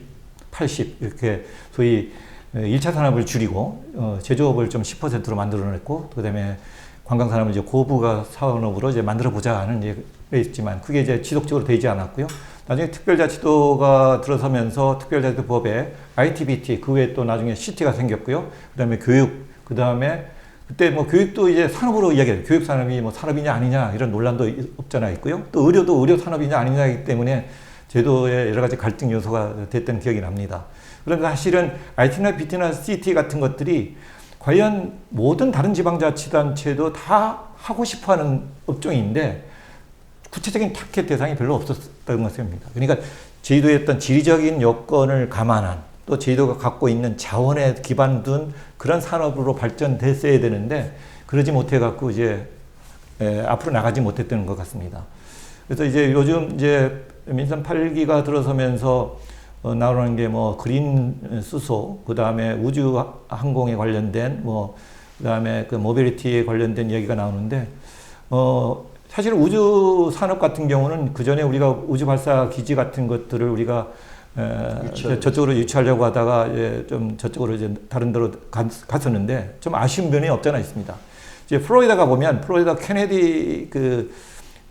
80 이렇게 소위 1차 산업을 줄이고 제조업을 좀 10%로 만들어냈고, 그다음에 관광산업을 이제 고부가 산업으로 이제 만들어 보자 하는 얘기가 있지만 그게 이제 지속적으로 되지 않았고요. 나중에 특별자치도가 들어서면서 특별자치도법에 ITBT, 그 외에 또 나중에 CT가 생겼고요. 그다음에 교육, 그다음에 그때 뭐 교육도 이제 산업으로 이야기해요. 교육 산업이 뭐 산업이냐 아니냐 이런 논란도 없잖아 있고요. 또 의료도 의료 산업이냐 아니냐이기 때문에 제도에 여러 가지 갈등 요소가 됐던 기억이 납니다. 그러니까 사실은 IT나 BT나 CT 같은 것들이 과연 모든 다른 지방자치단체도 다 하고 싶어하는 업종인데 구체적인 타겟 대상이 별로 없었던 것입니다. 그러니까 제주도의 어떤 지리적인 여건을 감안한, 또 제주도가 갖고 있는 자원에 기반 둔 그런 산업으로 발전됐어야 되는데 그러지 못해 갖고 이제 앞으로 나가지 못했던 것 같습니다. 그래서 이제 요즘 이제 민선 8기가 들어서면서 나오는 게 뭐 그린 수소, 그 다음에 우주 항공에 관련된 그 다음에 그 모빌리티에 관련된 이야기가 나오는데, 사실 우주 산업 같은 경우는 그 전에 우리가 우주 발사 기지 같은 것들을 우리가 저쪽으로 유치하려고 하다가 좀 저쪽으로 이제 다른 데로 갔었는데 좀 아쉬운 면이 없잖아 있습니다. 이제 플로리다가 보면 플로리다 케네디 그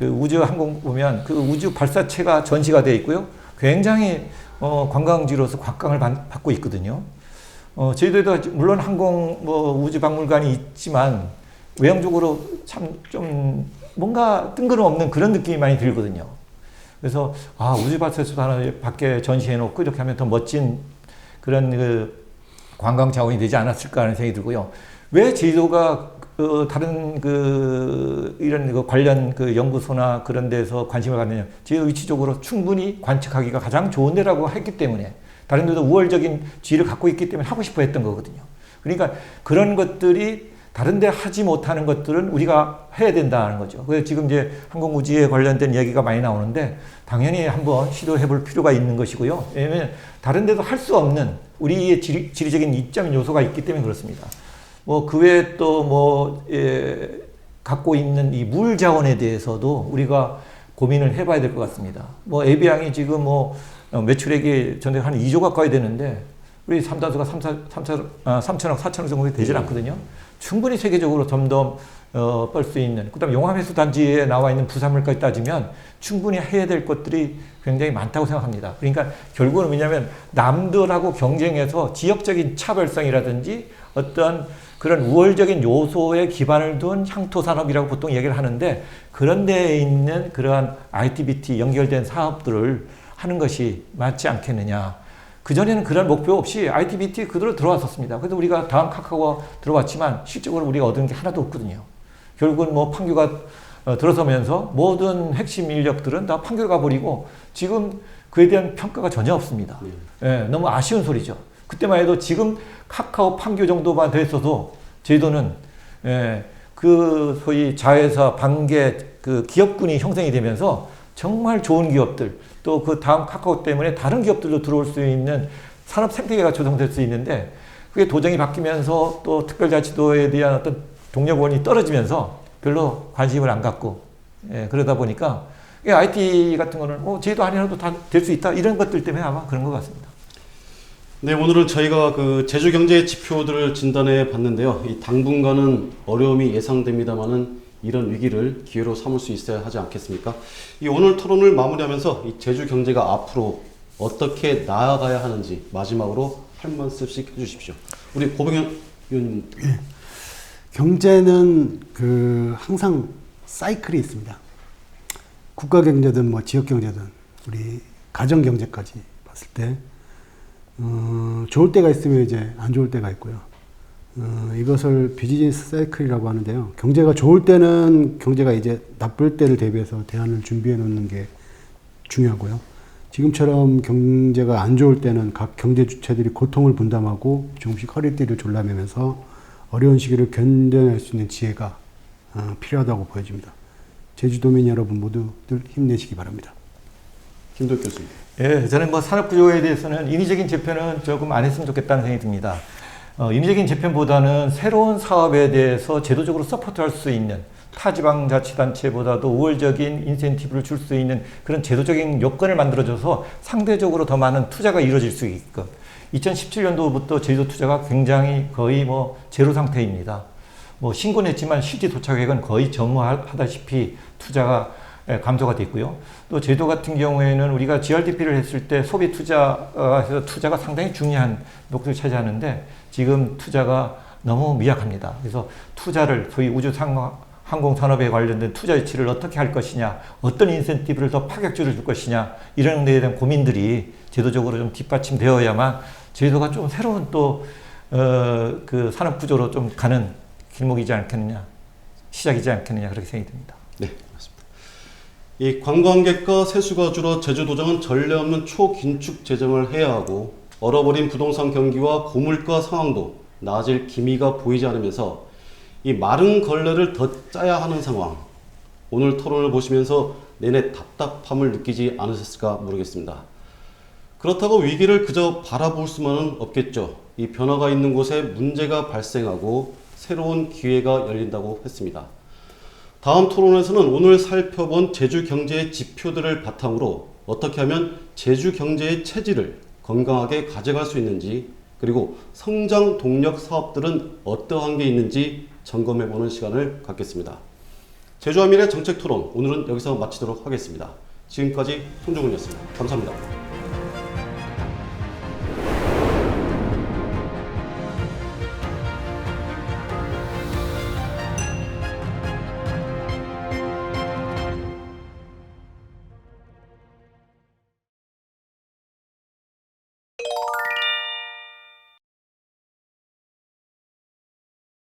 우주 항공 보면 그 우주 발사체가 전시가 되어 있고요. 굉장히 관광지로서 곽광을 받고 있거든요. 저희들도 물론 항공 우주 박물관이 있지만 외형적으로 참 좀 뭔가 뜬구름 없는 그런 느낌이 많이 들거든요. 그래서 우주 발사체도 하나 밖에 전시해 놓고 이렇게 하면 더 멋진 그런 그 관광 자원이 되지 않았을까 하는 생각이 들고요. 왜 제주도가 다른 이런 관련 연구소나 그런 데서 관심을 갖느냐. 제주도 위치적으로 충분히 관측하기가 가장 좋은 데라고 했기 때문에, 다른 데도 우월적인 지위를 갖고 있기 때문에 하고 싶어 했던 거거든요. 그러니까 그런 것들이 다른 데 하지 못하는 것들은 우리가 해야 된다는 거죠. 그래서 지금 이제 항공우주에 관련된 얘기가 많이 나오는데, 당연히 한번 시도해 볼 필요가 있는 것이고요. 왜냐하면 다른 데도 할 수 없는 우리의 지리적인 이점 요소가 있기 때문에 그렇습니다. 그 외에 또 갖고 있는 이 물 자원에 대해서도 우리가 고민을 해봐야 될 것 같습니다. 에비앙이 지금 매출액이 전에 한 2조 가까이 되는데, 우리 삼다수가 3천억, 4천억 정도 되질 않거든요. 충분히 세계적으로 점점 뻘 수 있는, 그 다음에 용암해수 단지에 나와 있는 부산물까지 따지면 충분히 해야 될 것들이 굉장히 많다고 생각합니다. 그러니까 결국은 뭐냐면 남들하고 경쟁해서 지역적인 차별성이라든지 어떤 그런 우월적인 요소에 기반을 둔 향토 산업이라고 보통 얘기를 하는데, 그런 데에 있는 그러한 ITBT 연결된 사업들을 하는 것이 맞지 않겠느냐. 그전에는 그런 목표 없이 ITBT 그대로 들어왔었습니다. 그래도 우리가 다음 카카오가 들어왔지만 실적으로 우리가 얻은 게 하나도 없거든요. 결국은 판교가 들어서면서 모든 핵심 인력들은 다 판교를 가버리고 지금 그에 대한 평가가 전혀 없습니다. 너무 아쉬운 소리죠. 그때만 해도 지금 카카오 판교 정도만 됐어도 제주도는 소위 자회사 반개 기업군이 형성이 되면서 정말 좋은 기업들, 또 그 다음 카카오 때문에 다른 기업들도 들어올 수 있는 산업 생태계가 조성될 수 있는데, 그게 도정이 바뀌면서 또 특별자치도에 대한 어떤 동력원이 떨어지면서 별로 관심을 안 갖고, 그러다 보니까 IT 같은 거는 제주도 아니라도 다 될 수 있다, 이런 것들 때문에 아마 그런 것 같습니다. 네, 오늘은 저희가 제주 경제의 지표들을 진단해 봤는데요. 이 당분간은 어려움이 예상됩니다만은 이런 위기를 기회로 삼을 수 있어야 하지 않겠습니까? 이 오늘 토론을 마무리하면서 이 제주 경제가 앞으로 어떻게 나아가야 하는지 마지막으로 한 말씀씩 해주십시오. 우리 고병현 의원님. 경제는 항상 사이클이 있습니다. 국가 경제든 지역 경제든 우리 가정 경제까지 봤을 때 좋을 때가 있으면 이제 안 좋을 때가 있고요. 이것을 비즈니스 사이클이라고 하는데요. 경제가 좋을 때는 경제가 이제 나쁠 때를 대비해서 대안을 준비해 놓는 게 중요하고요. 지금처럼 경제가 안 좋을 때는 각 경제 주체들이 고통을 분담하고 조금씩 허리띠를 졸라매면서 어려운 시기를 견뎌낼 수 있는 지혜가 필요하다고 보여집니다. 제주도민 여러분 모두들 힘내시기 바랍니다. 김도혁 교수님. 저는 산업구조에 대해서는 인위적인 재편은 조금 안 했으면 좋겠다는 생각이 듭니다. 인위적인 재편보다는 새로운 사업에 대해서 제도적으로 서포트할 수 있는, 타지방자치단체보다도 우월적인 인센티브를 줄 수 있는 그런 제도적인 요건을 만들어줘서 상대적으로 더 많은 투자가 이루어질 수 있게끔. 2017년도부터 제주도 투자가 굉장히 거의 제로 상태입니다. 신고냈지만 실제 도착액은 거의 전무하다시피 투자가 감소가 됐고요. 또 제도 같은 경우에는 우리가 GRDP를 했을 때 소비 투자가 상당히 중요한 목표를 차지하는데, 지금 투자가 너무 미약합니다. 그래서 투자를 소위 우주 항공 산업에 관련된 투자 유치를 어떻게 할 것이냐, 어떤 인센티브를 더 파격적으로 줄 것이냐, 이런 데에 대한 고민들이 제도적으로 좀 뒷받침되어야만 제도가 좀 새로운 또 산업 구조로 좀 가는 길목이지 않겠느냐, 시작이지 않겠느냐, 그렇게 생각이 듭니다. 네, 맞습니다. 이 관광객과 세수가 줄어 제주도정은 전례 없는 초긴축 재정을 해야 하고, 얼어버린 부동산 경기와 고물가 상황도 나아질 기미가 보이지 않으면서 이 마른 걸레를 더 짜야 하는 상황. 오늘 토론을 보시면서 내내 답답함을 느끼지 않으셨을까 모르겠습니다. 그렇다고 위기를 그저 바라볼 수만은 없겠죠. 이 변화가 있는 곳에 문제가 발생하고 새로운 기회가 열린다고 했습니다. 다음 토론에서는 오늘 살펴본 제주 경제의 지표들을 바탕으로 어떻게 하면 제주 경제의 체질을 건강하게 가져갈 수 있는지, 그리고 성장 동력 사업들은 어떠한 게 있는지 점검해보는 시간을 갖겠습니다. 제주와 미래 정책 토론, 오늘은 여기서 마치도록 하겠습니다. 지금까지 손종훈이었습니다. 감사합니다.